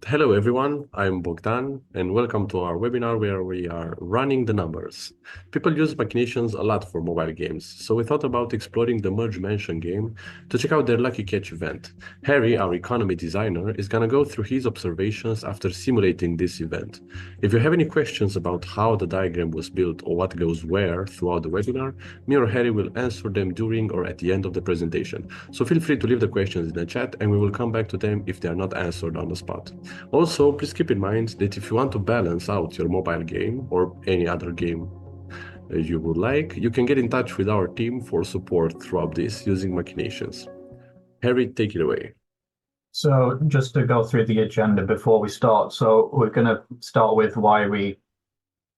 Hello everyone, I'm Bogdan and welcome to our webinar where we are running the numbers. People use Machinations a lot for mobile games, so we thought about exploring the Merge Mansion game to check out their Lucky Catch event. Harry, our economy designer, is gonna go through his observations after simulating this event. If you have any questions about how the diagram was built or what goes where throughout the webinar, me or Harry will answer them during or at the end of the presentation. So feel free to leave the questions in the chat and we will come back to them if they are not answered on the spot. Also, please keep in mind that if you want to balance out your mobile game or any other game you would like, you can get in touch with our team for support throughout this using Machinations. Harry, take it away. So just to go through the agenda before we start. So we're going to start with why we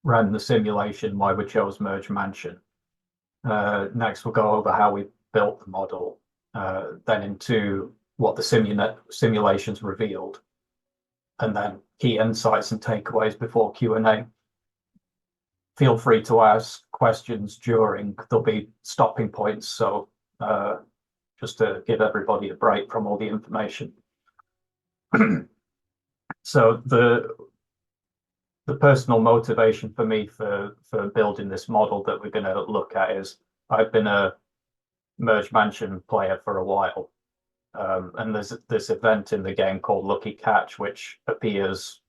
ran the simulation, why we chose Merge Mansion. Next, we'll go over how we built the model, then into what the simulations revealed, and then key insights and takeaways before Q&A. Feel free to ask questions during. There'll be stopping points, so just to give everybody a break from all the information. So the personal motivation for me for building this model that we're going to look at is I've been a Merge Mansion player for a while, and there's this event in the game called Lucky Catch, which appears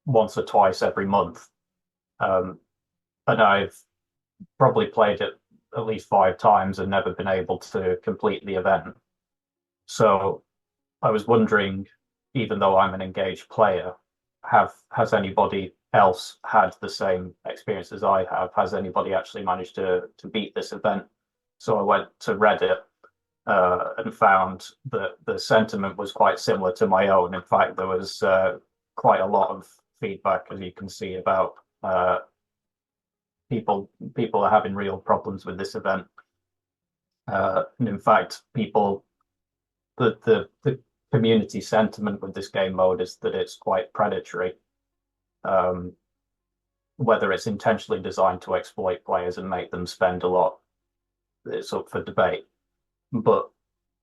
once or twice every month, and I've probably played it at least 5 times and never been able to complete the event. So I was wondering, even though I'm an engaged player, has anybody else had the same experience as I have? Has anybody actually managed to beat this event? So I went to Reddit and found that the sentiment was quite similar to my own. In fact, there was quite a lot of feedback, as you can see, about people are having real problems with this event. And in fact, the community sentiment with this game mode is that it's quite predatory. Whether it's intentionally designed to exploit players and make them spend a lot, it's up for debate. But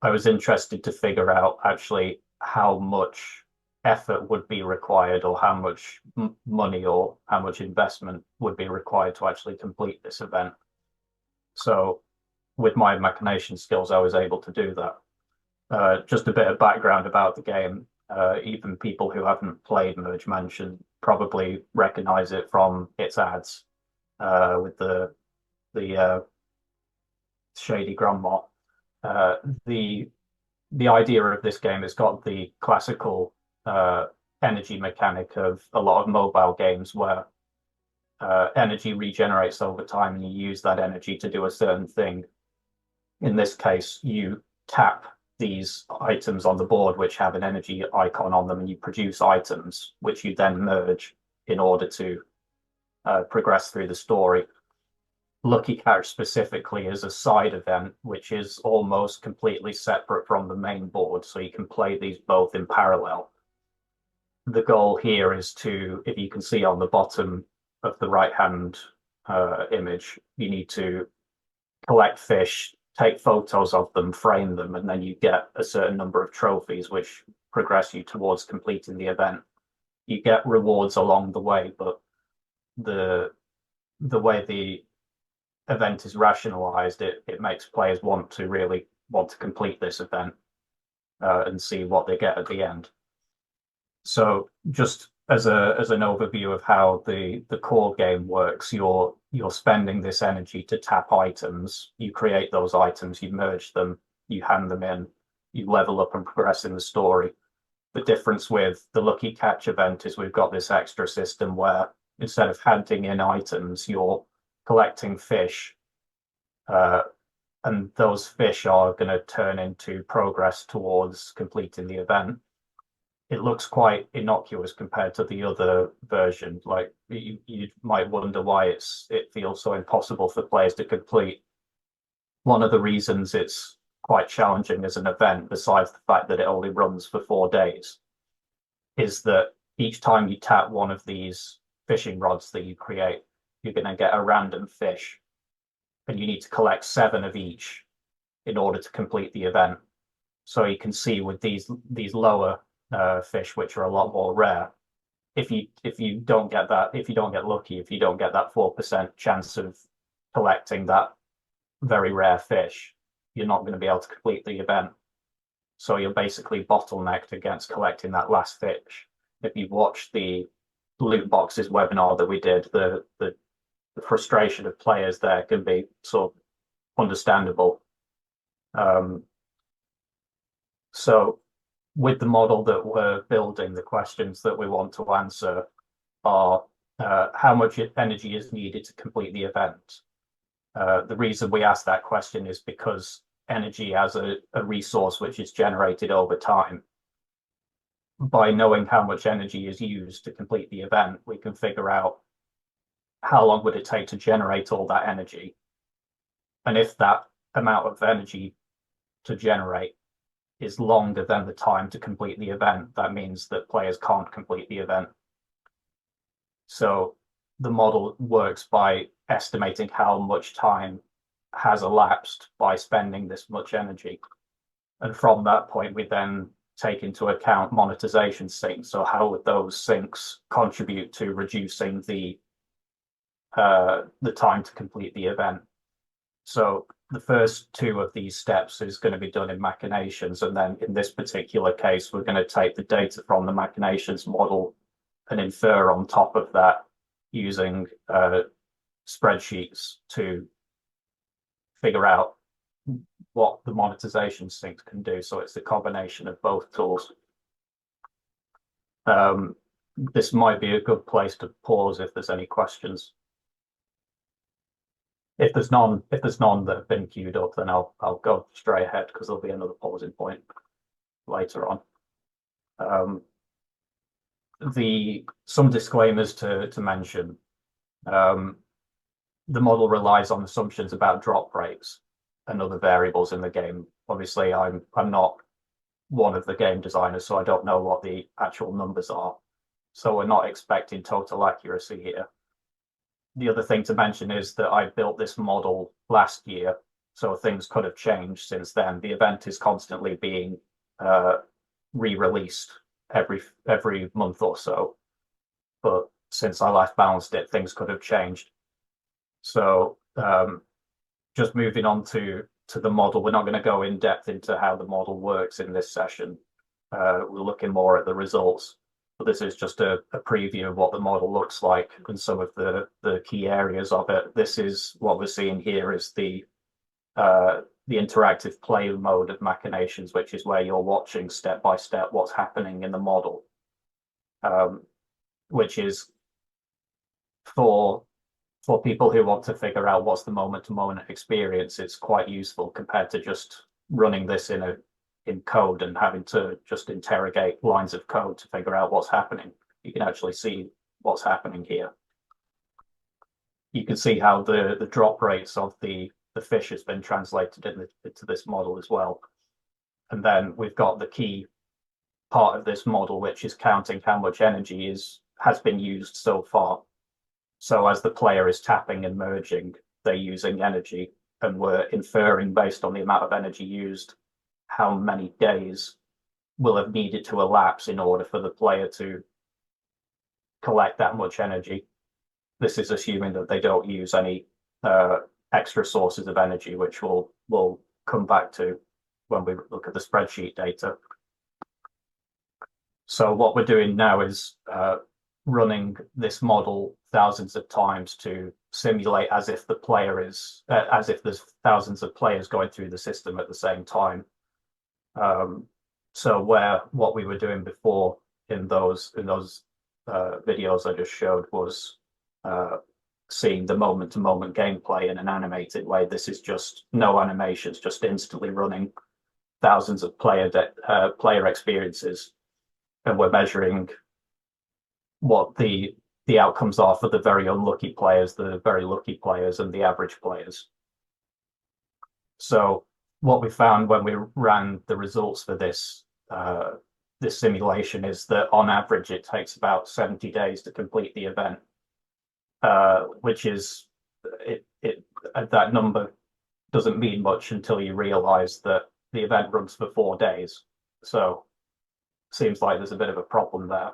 I was interested to figure out actually how much effort would be required, or how much money or how much investment would be required to actually complete this event. So with my machination skills, I was able to do that. Just a bit of background about the game. Even people who haven't played Merge Mansion probably recognize it from its ads with the shady grandma. The idea of this game has got the classical energy mechanic of a lot of mobile games where energy regenerates over time and you use that energy to do a certain thing. In this case, you tap these items on the board which have an energy icon on them, and you produce items which you then merge in order to progress through the story. Lucky Catch specifically is a side event which is almost completely separate from the main board, so you can play these both in parallel. The goal here is to, if you can see on the bottom of the right hand image, you need to collect fish, take photos of them, frame them, and then you get a certain number of trophies which progress you towards completing the event. You get rewards along the way, but the way the event is rationalized, it makes players want to complete this event and see what they get at the end. So just as an overview of how the core game works, you're spending this energy to tap items. You create those items, you merge them, you hand them in, you level up and progress in the story. The difference with the Lucky Catch event is we've got this extra system where instead of handing in items, you're collecting fish, and those fish are going to turn into progress towards completing the event. It looks quite innocuous compared to the other version. Like you might wonder why it feels so impossible for players to complete. One of the reasons it's quite challenging as an event, besides the fact that it only runs for 4 days, is that each time you tap one of these fishing rods that you create, you're going to get a random fish, and you need to collect 7 of each in order to complete the event. So you can see with these lower fish, which are a lot more rare. If you don't get that, if you don't get lucky, if you don't get that 4% chance of collecting that very rare fish, you're not going to be able to complete the event. So you're basically bottlenecked against collecting that last fish. If you watch the loot boxes webinar that we did, the frustration of players there can be sort of understandable. So with the model that we're building, the questions that we want to answer are how much energy is needed to complete the event. The reason we ask that question is because energy as a resource which is generated over time. By knowing how much energy is used to complete the event, we can figure out how long would it take to generate all that energy. And if that amount of energy to generate is longer than the time to complete the event, that means that players can't complete the event. So the model works by estimating how much time has elapsed by spending this much energy. And from that point, we then take into account monetization sinks. So how would those sinks contribute to reducing the time to complete the event? So the first two of these steps is going to be done in Machinations. And then in this particular case, we're going to take the data from the Machinations model and infer on top of that using spreadsheets to figure out what the monetization sync can do. So it's a combination of both tools. This might be a good place to pause if there's any questions. If there's none that have been queued up, then I'll go straight ahead because there'll be another pausing point later on. Some disclaimers to mention. The model relies on assumptions about drop rates and other variables in the game. Obviously, I'm not one of the game designers, so I don't know what the actual numbers are. So we're not expecting total accuracy here. The other thing to mention is that I built this model last year, so things could have changed since then. The event is constantly being re-released every month or so, but since I last balanced it, things could have changed. So just moving on to the model, we're not going to go in depth into how the model works in this session. We're looking more at the results. But this is just a preview of what the model looks like and some of the key areas of it. This is what we're seeing here is the interactive play mode of Machinations, which is where you're watching step by step what's happening in the model, which is for people who want to figure out what's the moment-to-moment experience. It's quite useful compared to just running this in code and having to just interrogate lines of code to figure out what's happening. You can actually see what's happening here. You can see how the drop rates of the fish has been translated into this model as well. And then we've got the key part of this model, which is counting how much energy has been used so far. So as the player is tapping and merging, they're using energy, and we're inferring based on the amount of energy used how many days will have needed to elapse in order for the player to collect that much energy. This is assuming that they don't use any extra sources of energy, which we'll come back to when we look at the spreadsheet data. So what we're doing now is running this model thousands of times to simulate as if as if there's thousands of players going through the system at the same time. So what we were doing before in those videos I just showed was seeing the moment-to-moment gameplay in an animated way. This is just no animations, just instantly running thousands of player experiences, and we're measuring what the outcomes are for the very unlucky players, the very lucky players, and the average players. So what we found when we ran the results for this simulation is that on average it takes about 70 days to complete the event, which is that number doesn't mean much until you realize that the event runs for 4 days. So seems like there's a bit of a problem there.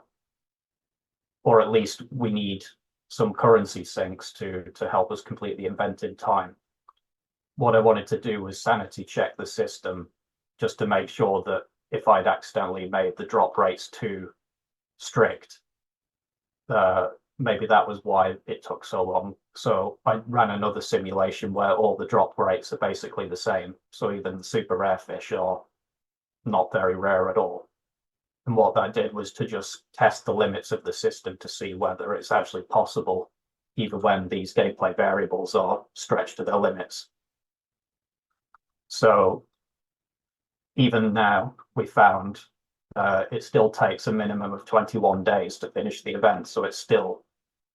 Or at least we need some currency sinks to help us complete the event in time. What I wanted to do was sanity check the system just to make sure that if I'd accidentally made the drop rates too strict, maybe that was why it took so long. So I ran another simulation where all the drop rates are basically the same. So even the super rare fish are not very rare at all. And what that did was to just test the limits of the system to see whether it's actually possible, even when these gameplay variables are stretched to their limits. So even now, we found it still takes a minimum of 21 days to finish the event. So it's still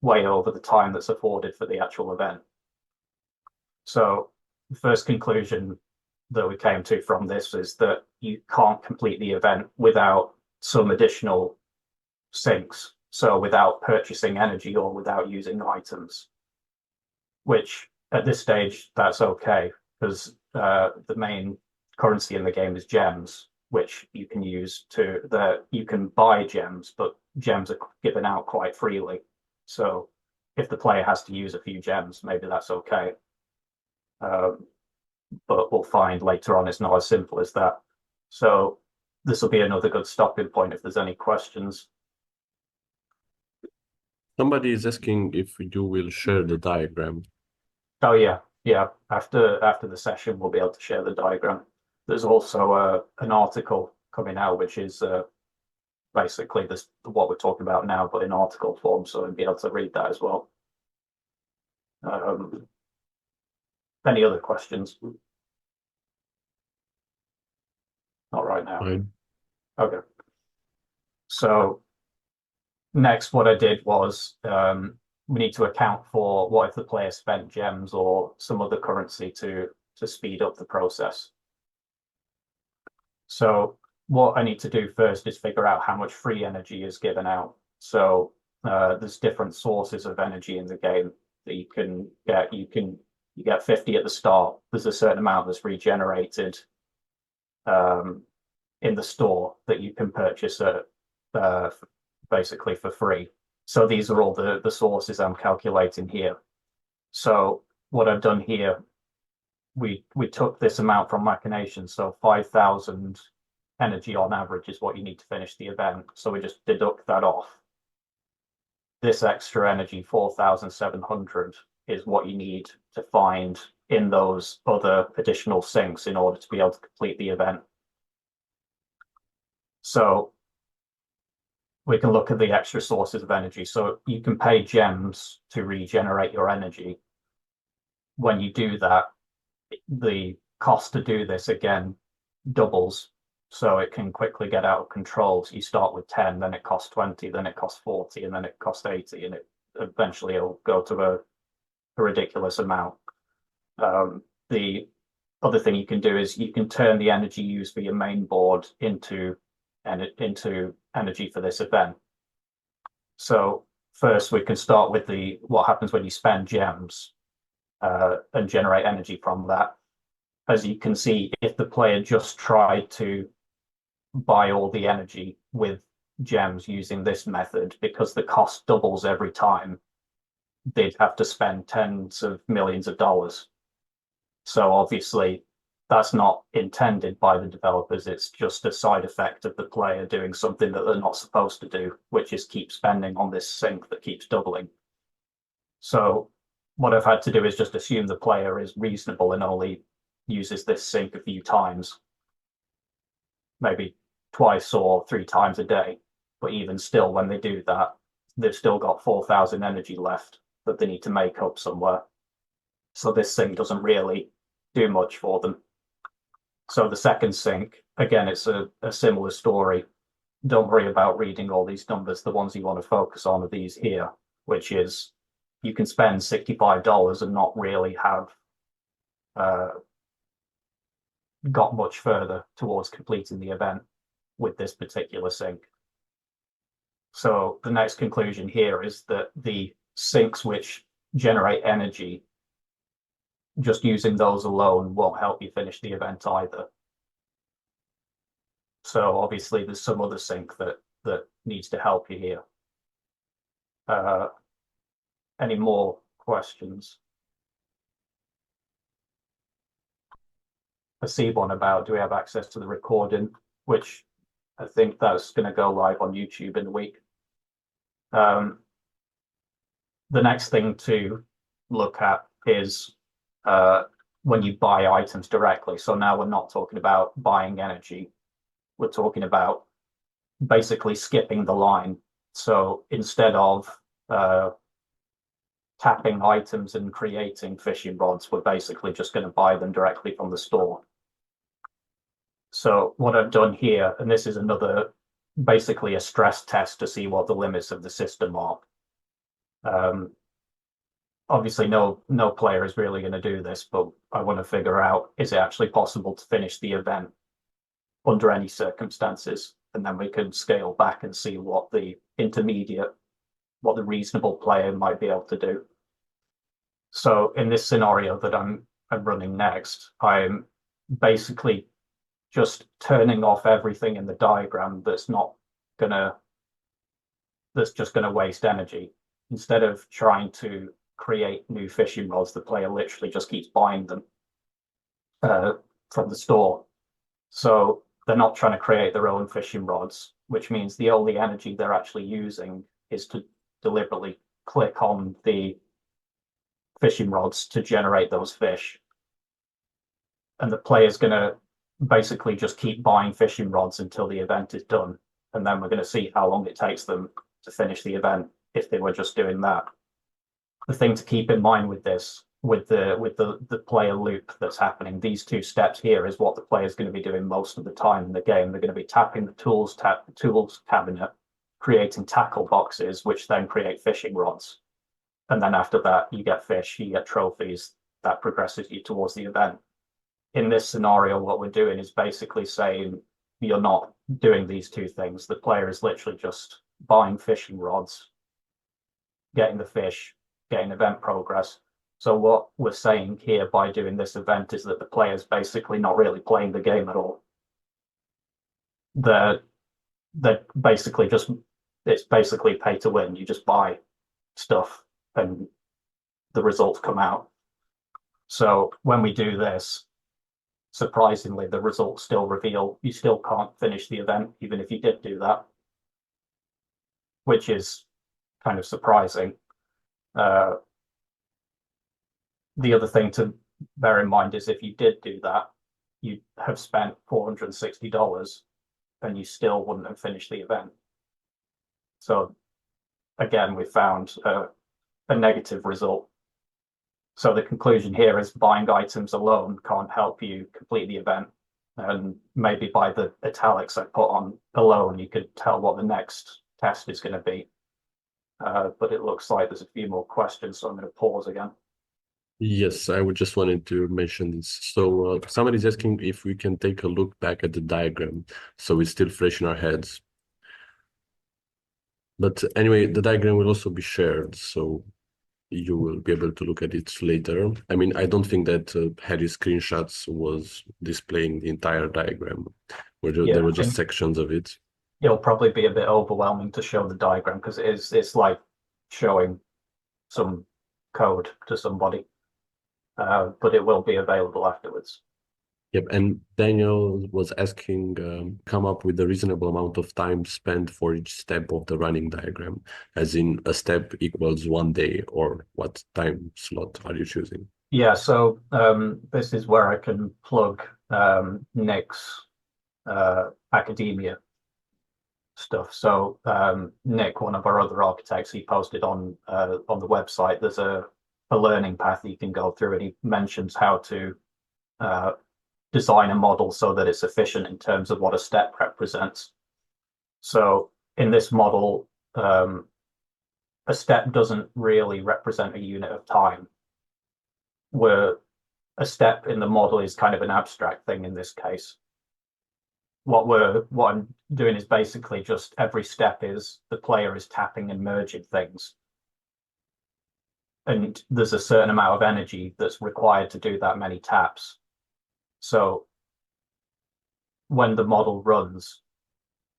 way over the time that's afforded for the actual event. So the first conclusion that we came to from this is that you can't complete the event without some additional sinks. So without purchasing energy or without using items, which at this stage, that's okay, because the main currency in the game is gems, which you can use you can buy gems, but gems are given out quite freely. So if the player has to use a few gems, maybe that's okay. But we'll find later on it's not as simple as that. So this will be another good stopping point if there's any questions. Somebody is asking if you will share the diagram. Oh yeah. After the session, we'll be able to share the diagram. There's also an article coming out, which is basically what we're talking about now, but in article form, so I'll be able to read that as well. Any other questions? Not right now. Fine. Okay. So next, what I did was we need to account for what if the player spent gems or some other currency to speed up the process. So what I need to do first is figure out how much free energy is given out. So there's different sources of energy in the game that you can get. You get 50 at the start. There's a certain amount that's regenerated in the store that you can purchase basically for free. So these are all the sources I'm calculating here. So what I've done here, we took this amount from Machinations, so 5,000 energy on average is what you need to finish the event. So we just deduct that off. This extra energy, 4,700, is what you need to find in those other additional sinks in order to be able to complete the event. So we can look at the extra sources of energy. So you can pay gems to regenerate your energy. When you do that, the cost to do this again doubles. So it can quickly get out of control. So you start with 10, then it costs 20, then it costs 40, and then it costs 80, and it eventually will go to a ridiculous amount. The other thing you can do is you can turn the energy used for your main board into energy for this event. So first we can start with what happens when you spend gems and generate energy from that. As you can see, if the player just tried to buy all the energy with gems using this method, because the cost doubles every time, they'd have to spend tens of millions of dollars. So obviously that's not intended by the developers. It's just a side effect of the player doing something that they're not supposed to do, which is keep spending on this sink that keeps doubling. So what I've had to do is just assume the player is reasonable and only uses this sink a few times, maybe twice or 3 times a day. But even still, when they do that, they've still got 4,000 energy left that they need to make up somewhere. So this sink doesn't really do much for them. So the second sink, again, it's a similar story. Don't worry about reading all these numbers. The ones you want to focus on are these here, which is you can spend $65 and not really have got much further towards completing the event with this particular sink. So the next conclusion here is that the sinks which generate energy, just using those alone won't help you finish the event either. So obviously there's some other sync that needs to help you here. Any more questions? I see one about, do we have access to the recording, which I think that's going to go live on YouTube in a week. The next thing to look at is when you buy items directly. So now we're not talking about buying energy. We're talking about basically skipping the line. So instead of tapping items and creating fishing rods, we're basically just going to buy them directly from the store. So what I've done here, and this is another, basically a stress test to see what the limits of the system are. Obviously, no player is really going to do this, but I want to figure out, is it actually possible to finish the event under any circumstances? And then we can scale back and see what the intermediate, what the reasonable player might be able to do. So in this scenario that I'm running next, I'm basically just turning off everything in the diagram that's just gonna waste energy. Instead of trying to create new fishing rods, the player literally just keeps buying them from the store. So they're not trying to create their own fishing rods, which means the only energy they're actually using is to deliberately click on the fishing rods to generate those fish. And the player's going to basically just keep buying fishing rods until the event is done. And then we're going to see how long it takes them to finish the event if they were just doing that. The thing to keep in mind with this, with the player loop that's happening, these two steps here is what the player is going to be doing most of the time in the game. They're going to be tapping the tools cabinet, creating tackle boxes, which then create fishing rods. And then after that, you get fish, you get trophies, that progresses you towards the event. In this scenario, what we're doing is basically saying you're not doing these two things. The player is literally just buying fishing rods, getting the fish, getting event progress. So what we're saying here by doing this event is that the player's basically not really playing the game at all. They're basically just, it's basically pay to win. You just buy stuff and the results come out. So when we do this, surprisingly, the results still reveal you still can't finish the event, even if you did do that, which is kind of surprising. The other thing to bear in mind is if you did do that, you'd have spent $460 and you still wouldn't have finished the event. So again, we found a negative result. So the conclusion here is buying items alone can't help you complete the event. And maybe by the italics I put on alone, you could tell what the next test is going to be. But it looks like there's a few more questions, so I'm going to pause again. Yes, I would just wanted to mention this. So somebody's asking if we can take a look back at the diagram, so it's still fresh in our heads. But anyway, the diagram will also be shared, so you will be able to look at it later. I mean, I don't think that Harry's screenshots was displaying the entire diagram, where Yeah, there were I just think sections of it. it'll probably be a bit overwhelming to show the diagram because it's like showing some code to somebody, but it will be available afterwards. Yep, and Daniel was asking, come up with a reasonable amount of time spent for each step of the running diagram, as in a step equals 1 day, or what time slot are you choosing? Yeah, so this is where I can plug Nick's academia stuff. So Nick, one of our other architects, he posted on the website. There's a learning path you can go through, and he mentions how to design a model so that it's efficient in terms of what a step represents. So in this model, a step doesn't really represent a unit of time, where a step in the model is kind of an abstract thing in this case. What I'm doing is basically just every step is the player is tapping and merging things. And there's a certain amount of energy that's required to do that many taps. So when the model runs,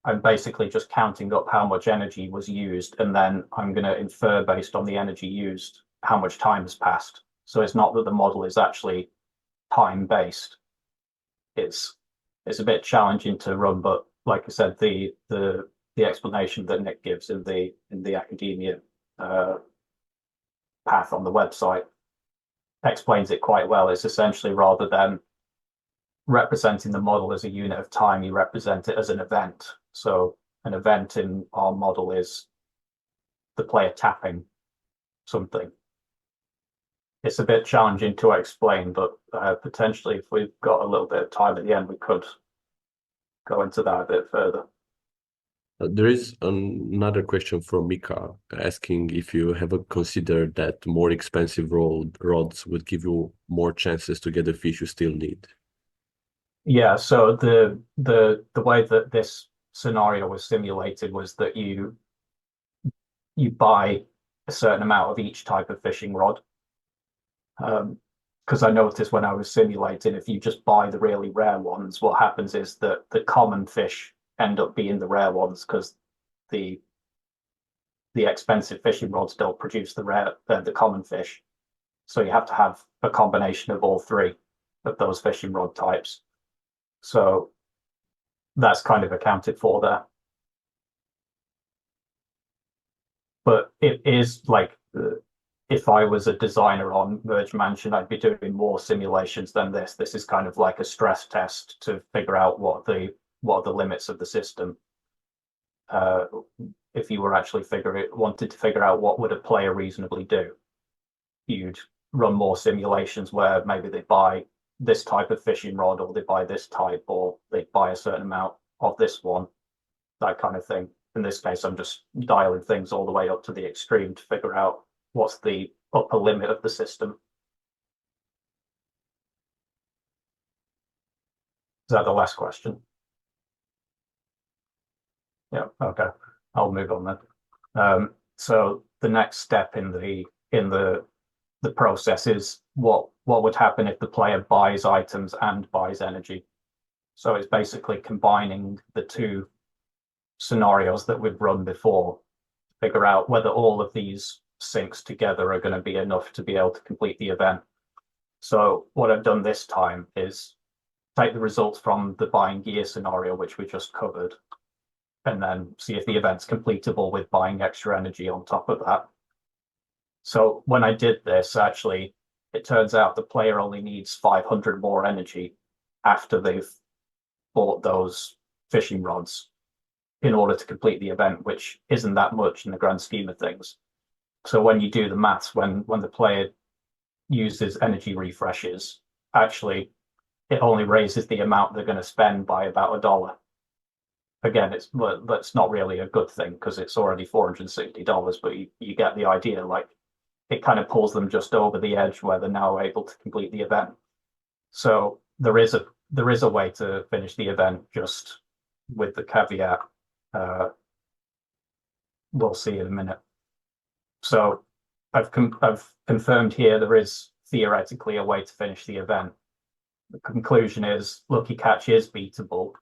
I'm basically just counting up how much energy was used, and then I'm going to infer based on the energy used how much time has passed. So it's not that the model is actually time based. It's a bit challenging to run, but like I said, the explanation that Nick gives in the academia path on the website explains it quite well. It's essentially, rather than representing the model as a unit of time, you represent it as an event. So an event in our model is the player tapping something. It's a bit challenging to explain, but potentially if we've got a little bit of time at the end, we could go into that a bit further. There is another question from Mika asking if you have considered that more expensive rods would give you more chances to get the fish you still need. Yeah, so the way that this scenario was simulated was that you buy a certain amount of each type of fishing rod. Because I noticed when I was simulating, if you just buy the really rare ones, what happens is that the common fish end up being the rare ones because the expensive fishing rods don't produce the common fish. So you have to have a combination of all three of those fishing rod types. So that's kind of accounted for there. But it is like, if I was a designer on Merge Mansion, I'd be doing more simulations than this. This is kind of like a stress test to figure out what are the limits of the system. If you were actually wanted to figure out what would a player reasonably do, you'd run more simulations where maybe they buy this type of fishing rod, or they buy this type, or they buy a certain amount of this one, that kind of thing. In this case, I'm just dialing things all the way up to the extreme to figure out what's the upper limit of the system. Is that the last question? Yeah, okay. I'll move on then. So the next step in the process is what would happen if the player buys items and buys energy. So it's basically combining the two scenarios that we've run before to figure out whether all of these syncs together are going to be enough to be able to complete the event. So what I've done this time is take the results from the buying gear scenario, which we just covered, and then see if the event's completable with buying extra energy on top of that. So when I did this, actually, it turns out the player only needs 500 more energy after they've bought those fishing rods in order to complete the event, which isn't that much in the grand scheme of things. So when you do the maths, when the player uses energy refreshes, actually, it only raises the amount they're going to spend by about $1. Again, that's not really a good thing because it's already $460, but you get the idea. Like, it kind of pulls them just over the edge where they're now able to complete the event. So there is a way to finish the event, just with the caveat. We'll see in a minute. So I've confirmed here there is theoretically a way to finish the event. The conclusion is Lucky Catch is beatable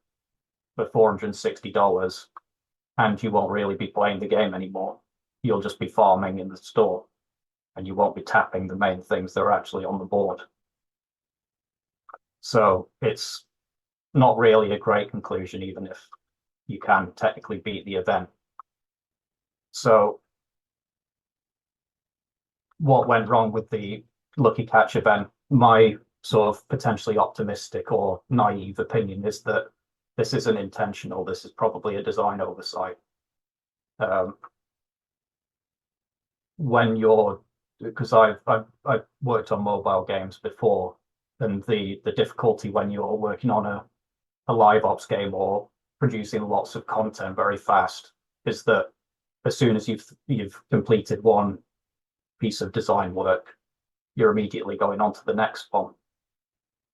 for $460, and you won't really be playing the game anymore. You'll just be farming in the store, and you won't be tapping the main things that are actually on the board. So it's not really a great conclusion, even if you can technically beat the event. So what went wrong with the Lucky Catch event? My sort of potentially optimistic or naive opinion is that this isn't intentional. This is probably a design oversight. Because I've worked on mobile games before, and the difficulty when you're working on a live ops game or producing lots of content very fast is that as soon as you've completed one piece of design work, you're immediately going on to the next one.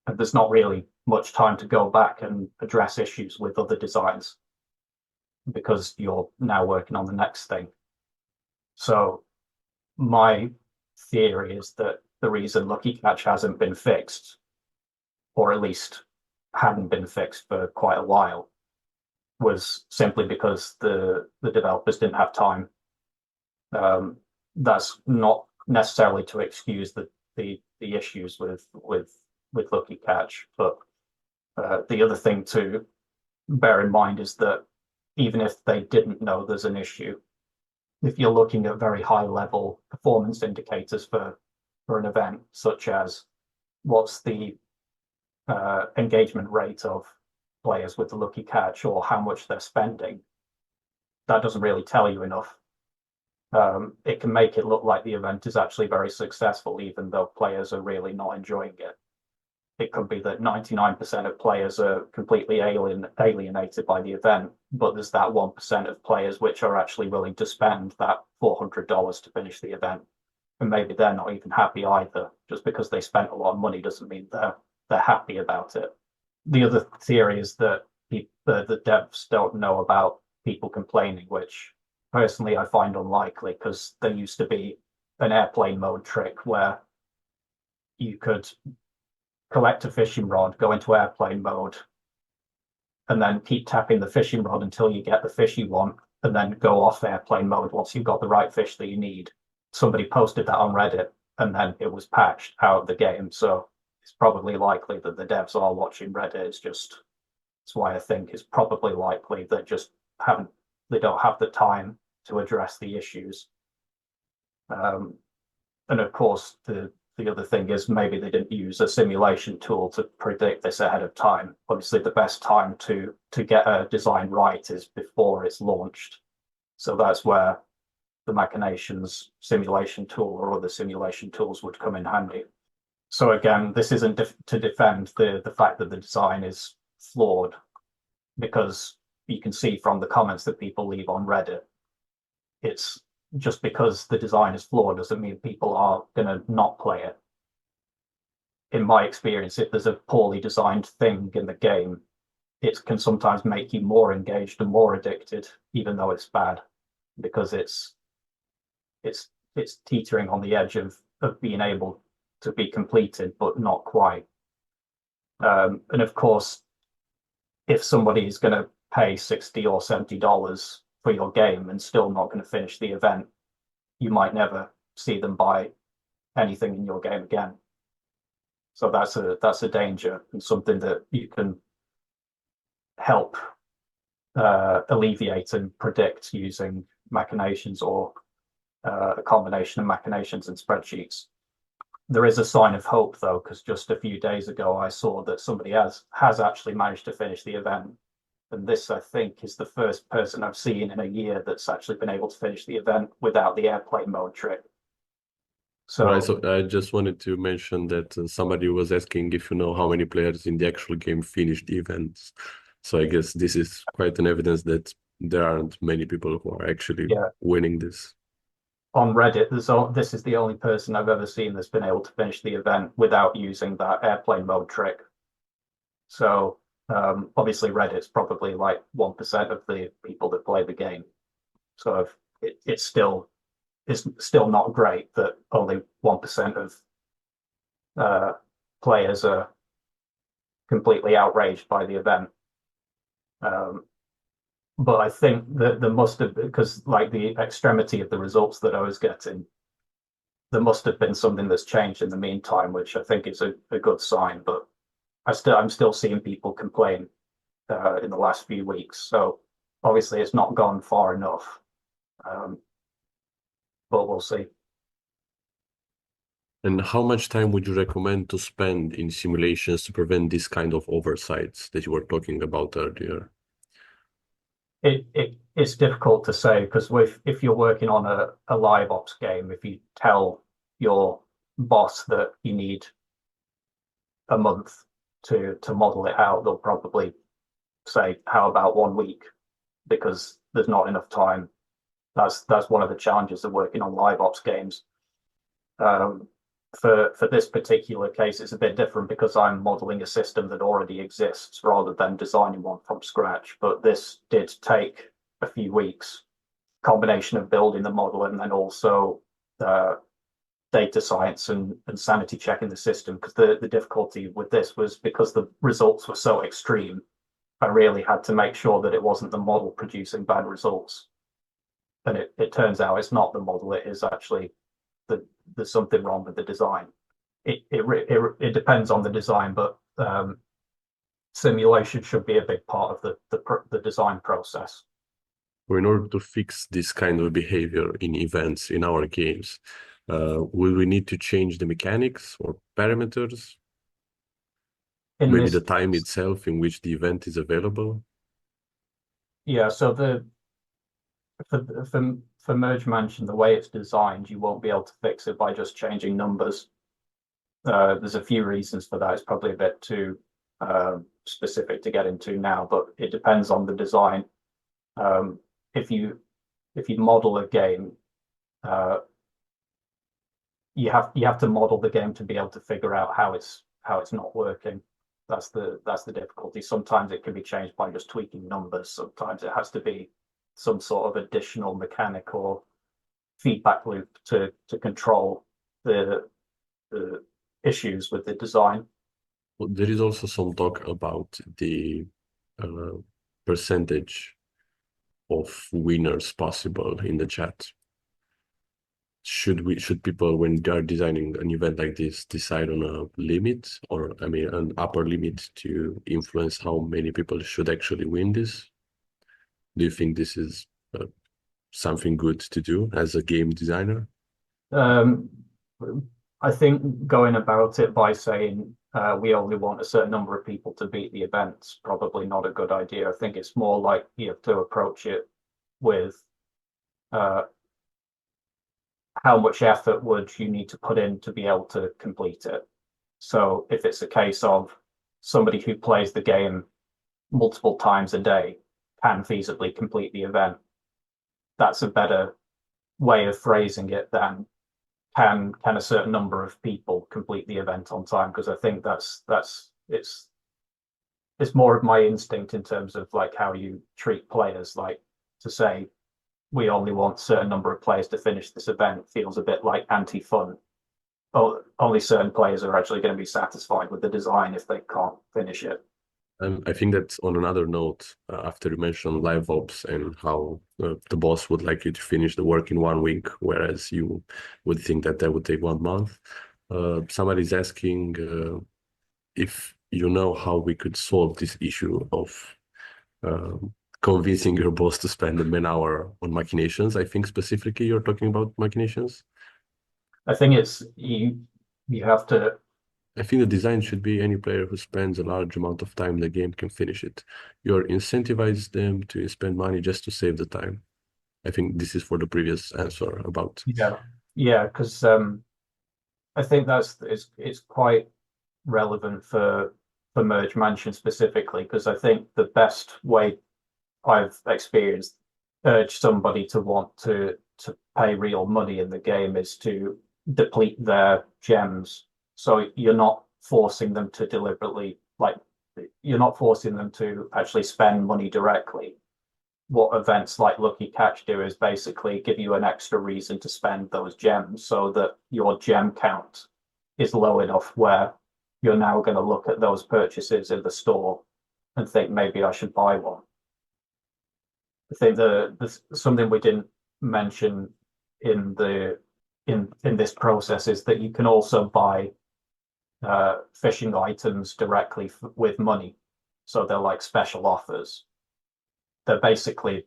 And there's not really much time to go back and address issues with other designs because you're now working on the next thing. So my theory is that the reason Lucky Catch hasn't been fixed, or at least hadn't been fixed for quite a while was simply because the developers didn't have time. That's not necessarily to excuse the issues with Lucky Catch, but the other thing to bear in mind is that even if they didn't know there's an issue, if you're looking at very high level performance indicators for an event, such as what's the engagement rate of players with the Lucky Catch or how much they're spending, that doesn't really tell you enough. It can make it look like the event is actually very successful, even though players are really not enjoying it. It could be that 99% of players are completely alienated by the event, but there's that 1% of players which are actually willing to spend that $400 to finish the event. And maybe they're not even happy either. Just because they spent a lot of money doesn't mean they're happy about it. The other theory is that the devs don't know about people complaining, which personally I find unlikely, because there used to be an airplane mode trick where you could collect a fishing rod, go into airplane mode, and then keep tapping the fishing rod until you get the fish you want, and then go off airplane mode once you've got the right fish that you need. Somebody posted that on Reddit, and then it was patched out of the game. So it's probably likely that the devs are watching Reddit. That's why I think it's probably likely they just they don't have the time to address the issues. And of course, the other thing is maybe they didn't use a simulation tool to predict this ahead of time. Obviously, the best time to get a design right is before it's launched. So that's where the Machinations simulation tool or other simulation tools would come in handy. So again, this isn't to defend the fact that the design is flawed, because you can see from the comments that people leave on Reddit, it's just because the design is flawed doesn't mean people are going to not play it. In my experience, if there's a poorly designed thing in the game, it can sometimes make you more engaged and more addicted, even though it's bad, because it's teetering on the edge of being able to be completed, but not quite. And of course, if somebody is going to pay $60 or $70 for your game and still not going to finish the event, you might never see them buy anything in your game again. So that's a danger, and something that you can help alleviate and predict using Machinations or a combination of Machinations and spreadsheets. There is a sign of hope, though, because just a few days ago I saw that somebody has actually managed to finish the event. And this, I think, is the first person I've seen in a year that's actually been able to finish the event without the airplane mode trick. So, Right, so I just wanted to mention that somebody was asking if you know how many players in the actual game finished the events. So I guess this is quite an evidence that there aren't many people who are actually winning this. On Reddit, this is the only person I've ever seen that's been able to finish the event without using that airplane mode trick. So obviously Reddit's probably like 1% of the people that play the game. So it's still not great that only 1% of players are completely outraged by the event. But I think that there must have, because like the extremity of the results that I was getting, there must have been something that's changed in the meantime, which I think is a good sign. But I'm still seeing people complain in the last few weeks. So obviously it's not gone far enough, but we'll see. And how much time would you recommend to spend in simulations to prevent this kind of oversights that you were talking about earlier? It's difficult to say, because if you're working on a live ops game, if you tell your boss that you need a month to model it out, they'll probably say, how about 1 week? Because there's not enough time. That's one of the challenges of working on live ops games. For this particular case, it's a bit different because I'm modeling a system that already exists rather than designing one from scratch. But this did take a few weeks, combination of building the model and then also data science and sanity checking the system, because the difficulty with this was because the results were so extreme. I really had to make sure that it wasn't the model producing bad results. And it turns out it's not the model, it is actually there's something wrong with the design. It depends on the design, but simulation should be a big part of the design process. Or in order to fix this kind of behavior in events in our games, will we need to change the mechanics or parameters? In Maybe this the time case, itself in which the event is available? yeah, so for Merge Mansion, the way it's designed, you won't be able to fix it by just changing numbers. There's a few reasons for that. It's probably a bit too specific to get into now, but it depends on the design. If you model a game, you have to model the game to be able to figure out how it's not working. That's the difficulty. Sometimes it can be changed by just tweaking numbers. Sometimes it has to be some sort of additional mechanic or feedback loop to control the issues with the design. Well, there is also some talk about the uh, percentage of winners possible in the chat. Should people, when they are designing an event like this, decide on a limit, or I mean an upper limit to influence how many people should actually win this? Do you think this is something good to do as a game designer? Um, I think going about it by saying we only want a certain number of people to beat the event's probably not a good idea. I think it's more like you have to approach it with how much effort would you need to put in to be able to complete it. So if it's a case of somebody who plays the game multiple times a day can feasibly complete the event, that's a better way of phrasing it than can a certain number of people complete the event on time, because I think that's it's more of my instinct in terms of like how you treat players. Like to say we only want a certain number of players to finish this event feels a bit like anti-fun. Oh, only certain players are actually going to be satisfied with the design if they can't finish it. I think that on another note, after you mentioned live ops and how the boss would like you to finish the work in 1 week, whereas you would think that would take 1 month, somebody's asking if you know how we could solve this issue of uh, convincing your boss to spend a man-hour on Machinations. I think specifically you're talking about Machinations. I think it's you have to. I think the design should be any player who spends a large amount of time in the game can finish it. You're incentivize them to spend money just to save the time. I think this is for the previous answer about. Yeah, because I think it's quite relevant for Merge Mansion specifically, because I think the best way I've experienced urge somebody to want to pay real money in the game is to deplete their gems. So you're not forcing them to deliberately, like, you're not forcing them to actually spend money directly. What events like Lucky Catch do is basically give you an extra reason to spend those gems so that your gem count is low enough where you're now going to look at those purchases in the store and think maybe I should buy one. I think the something we didn't mention in this process is that you can also buy fishing items directly with money. So they're like special offers. They're basically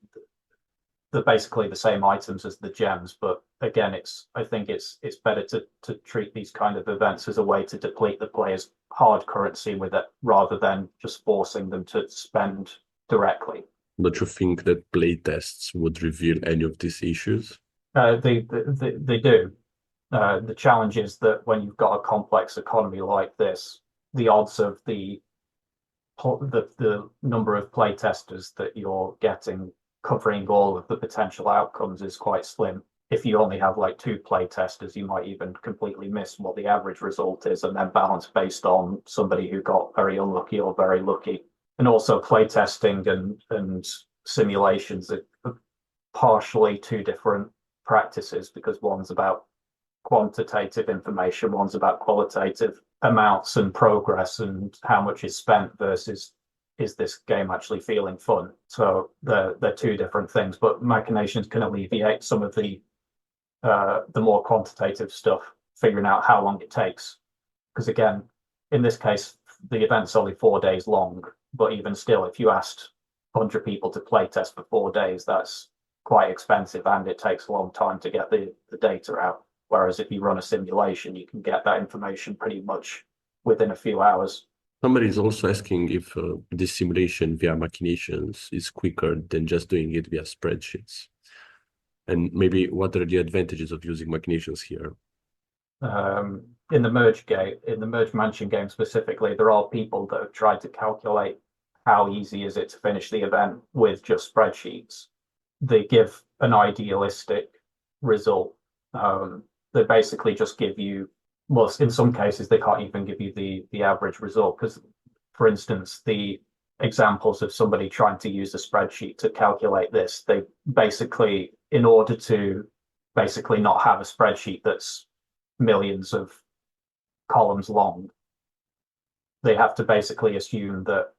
the same items as the gems, but again, I think it's better to treat these kind of events as a way to deplete the player's hard currency with it rather than just forcing them to spend directly. Don't you think that play tests would reveal any of these issues? They do. The challenge is that when you've got a complex economy like this, the odds of the number of play testers that you're getting covering all of the potential outcomes is quite slim. If you only have like 2 play testers, you might even completely miss what the average result is and then balance based on somebody who got very unlucky or very lucky. And also play testing and simulations are partially 2 different practices, because one's about quantitative information, one's about qualitative amounts and progress and how much is spent versus is this game actually feeling fun. So they're two different things, but Machinations can alleviate some of the more quantitative stuff, figuring out how long it takes. Because again, in this case, the event's only 4 days long, but even still, if you asked 100 people to play test for 4 days, that's quite expensive and it takes a long time to get the data out. Whereas if you run a simulation, you can get that information pretty much within a few hours. Somebody is also asking if this simulation via Machinations is quicker than just doing it via spreadsheets. And maybe what are the advantages of using Machinations here? In the merge mansion game specifically, there are people that have tried to calculate how easy is it to finish the event with just spreadsheets. They give an idealistic result. They basically just give you, well, in some cases, they can't even give you the average result because, for instance, the examples of somebody trying to use a spreadsheet to calculate this, they basically, in order to basically not have a spreadsheet that's millions of columns long, they have to basically assume that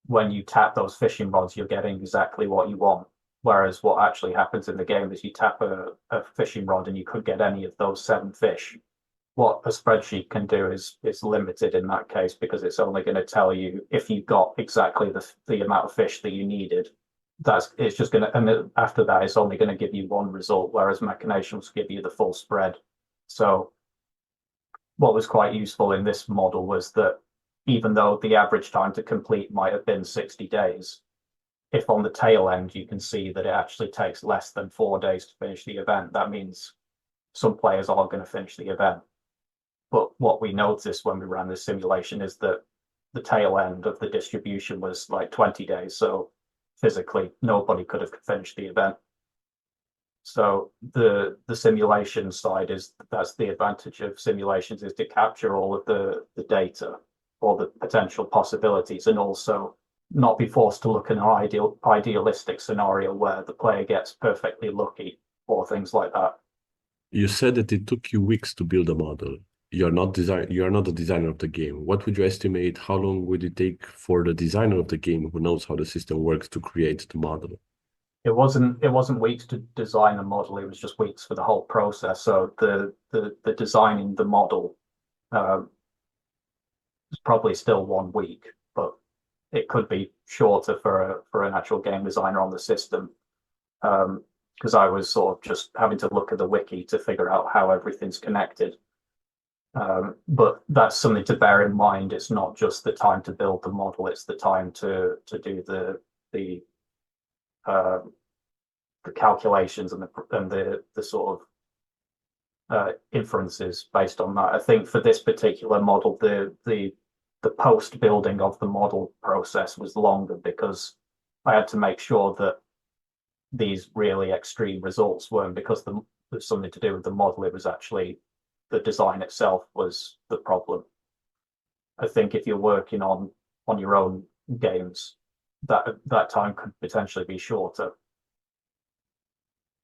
when you tap those fishing rods, you're getting exactly what you want. Whereas what actually happens in the game is you tap a fishing rod and you could get any of those 7 fish. What a spreadsheet can do is limited in that case because it's only going to tell you if you got exactly the amount of fish that you needed. It's just going to, and after that, it's only going to give you one result, whereas Machinations give you the full spread. So what was quite useful in this model was that even though the average time to complete might have been 60 days, if on the tail end you can see that it actually takes less than 4 days to finish the event, that means some players are going to finish the event. But what we noticed when we ran this simulation is that the tail end of the distribution was like 20 days. So physically, nobody could have finished the event. So the simulation side that's the advantage of simulations, is to capture all of the data or the potential possibilities and also not be forced to look at an idealistic scenario where the player gets perfectly lucky or things like that. You said that it took you weeks to build a model. You're not the designer of the game. What would you estimate? How long would it take for the designer of the game who knows how the system works to create the model? It wasn't weeks to design a model, it was just weeks for the whole process. So the designing the model is probably still 1 week, but it could be shorter for an actual game designer on the system. Because I was sort of just having to look at the wiki to figure out how everything's connected. But that's something to bear in mind. It's not just the time to build the model; it's the time to do the calculations and the sort of inferences based on that. I think for this particular model, the post building of the model process was longer because I had to make sure that these really extreme results weren't because there's something to do with the model. It was actually the design itself was the problem. I think if you're working on your own games, that time could potentially be shorter.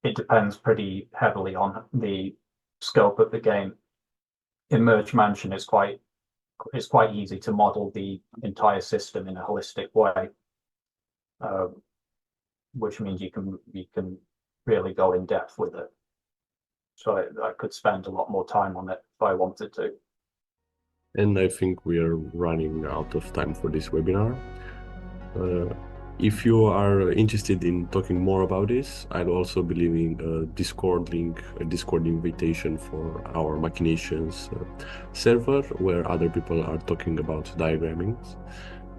It depends pretty heavily on the scope of the game. In Merge Mansion, it's quite easy to model the entire system in a holistic way, which means you can really go in depth with it. So I could spend a lot more time on it if I wanted to. And I think we are running out of time for this webinar. If you are interested in talking more about this, I'll also be leaving a Discord link, a Discord invitation for our Machinations server, where other people are talking about diagramming.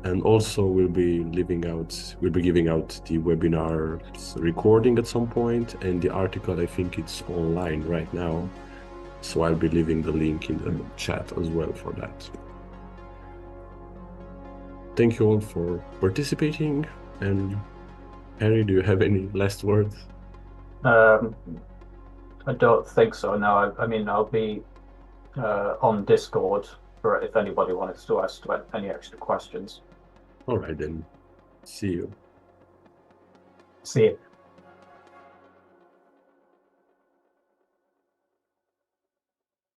And also we'll be giving out the webinar recording at some point, and the article, I think it's online right now. So I'll be leaving the link in the chat as well for that. Thank you all for participating. And Harry, do you have any last words? I don't think so. No, I mean, I'll be on Discord for if anybody wanted to ask any extra questions. All right, then. See you. See you.